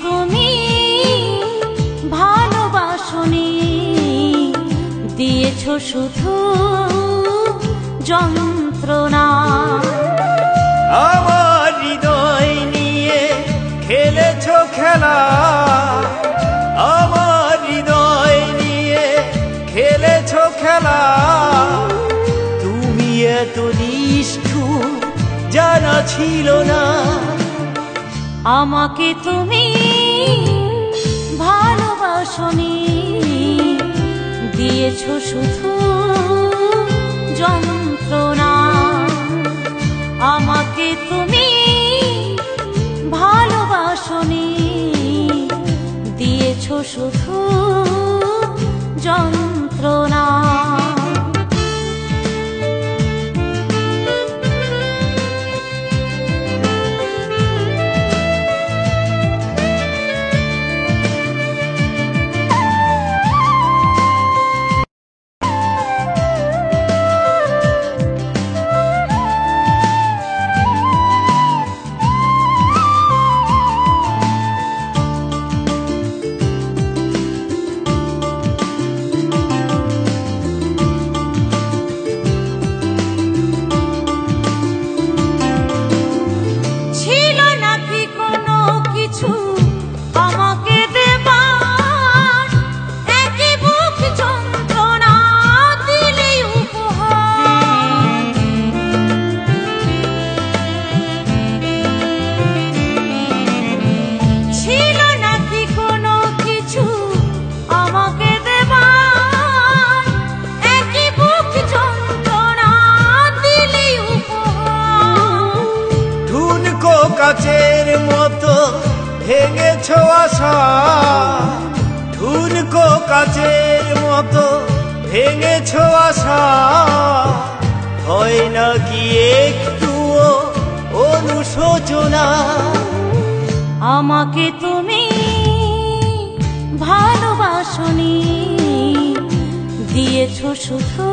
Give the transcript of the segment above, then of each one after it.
তুমি ভালোবাসনি, দিয়েছো শুধু যন্ত্রণা। আমার হৃদয় নিয়ে খেলেছো খেলা, আমার হৃদয় নিয়ে খেলেছো খেলা। তুমি এত নিষ্ঠুর জানা ছিল না। আমাকে তুমি ভালোবাসনি, দিয়েছো শুধু যন্ত্রণা। আমাকে তুমি ভালোবাসনি, দিয়েছো শুধু যন্ত্রণা। কাচের মতো ভেঙেছো আশা, ঠুনকো কাচের মতো ভেঙেছো আশা। হয় নাকি একটুও অনুশোচনা? আমাকে তুমি ভালোবাসনি, দিয়েছো শুধু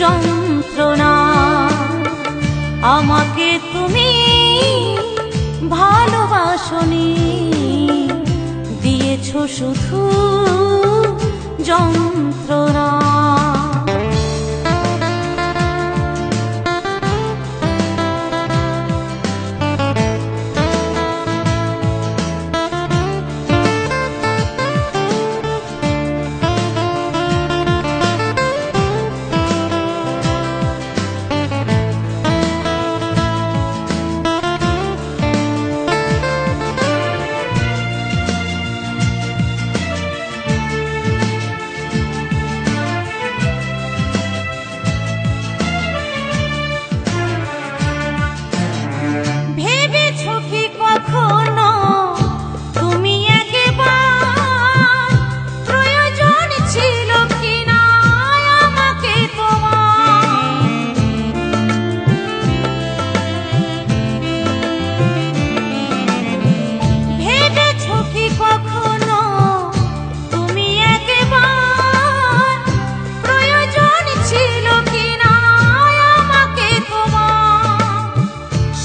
যন্ত্রণা। আমাকে তুমি ভালোবাসনি, দিয়েছো শুধু যন্ত্রণা।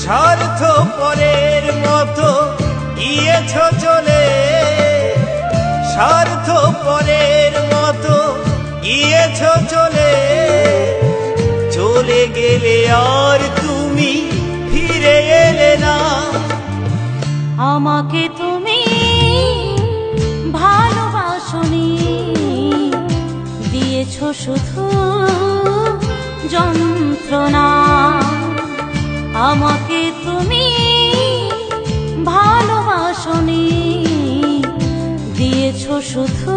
স্বার্থপরের মতো গিয়েছো চলে, স্বার্থপরের মতো গিয়েছো চলে। চলে গেলে আর তুমি ফিরে এলে না। আমাকে তুমি ভালোবাসনি, দিয়েছো শুধু যন্ত্রণা। আমাকে তুমি ভালোবাসনি, দিয়েছো শুধু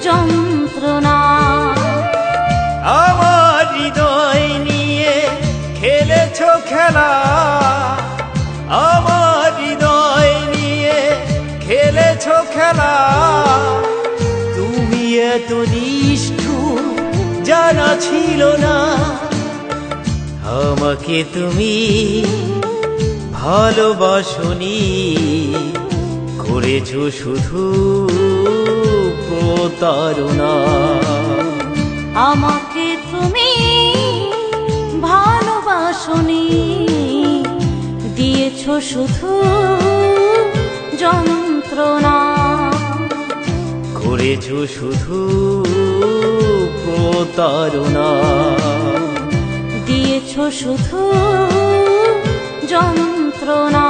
যন্ত্রণা। আমার হৃদয় নিয়ে খেলেছো খেলা, আমার হৃদয় নিয়ে খেলেছো খেলা। তুমি এত নিষ্ঠুর জানা ছিল না। আমাকে তুমি ভালোবাসনি, করেছো শুধু প্রতারণা। আমাকে তুমি ভালোবাসনি, দিয়েছো শুধু যন্ত্রণা করেছো শুধু প্রতারণা দিয়েছ শুধু যন্ত্রণা